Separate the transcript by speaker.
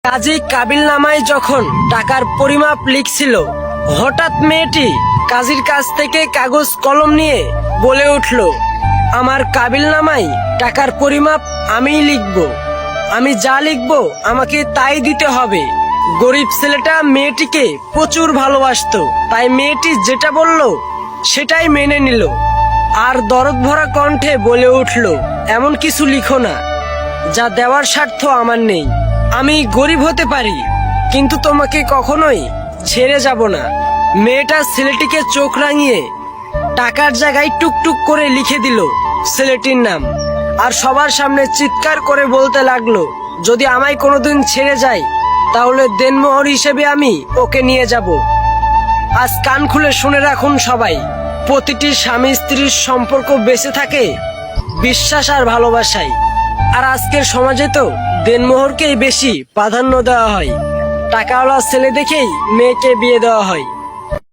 Speaker 1: কাজী কাবিলনামায় যখন টাকার পরিমাপ লিখছিল, হঠাৎ মেয়েটি কাজীর কাছ থেকে কাগজ কলম নিয়ে বলে উঠল, আমার কাবিলনামায় টাকার পরিমাপ আমিই লিখব। আমি যা লিখব আমাকে তাই দিতে হবে। গরিব ছেলেটা মেয়েটিকে প্রচুর ভালোবাসতো, তাই মেয়েটি যেটা বলল সেটাই মেনে নিল। আর দরদ ভরা কণ্ঠে বলে উঠল, এমন কিছু লিখো না যা দেওয়ার স্বার্থ আমার নেই। আমি গরিব হতে পারি, কিন্তু তোমাকে কখনোই ছেড়ে যাব না। মেয়েটা ছেলেটিকে চোখ রাঙিয়ে টাকার জায়গায় টুকটুক করে লিখে দিল ছেলেটির নাম, আর সবার সামনে চিৎকার করে বলতে লাগলো, যদি আমায় কোনোদিন ছেড়ে যায় তাহলে দেনমোহর হিসেবে আমি ওকে নিয়ে যাব। আজ কান খুলে শুনে রাখুন সবাই, প্রতিটি স্বামী স্ত্রীর সম্পর্ক বেঁচে থাকে বিশ্বাস আর ভালোবাসায়। আর আজকের সমাজে তো দেনমোহরকেই বেশি প্রাধান্য দেওয়া হয়। টাকাওয়ালা ছেলে দেখেই মেয়েকে বিয়ে দেওয়া হয়।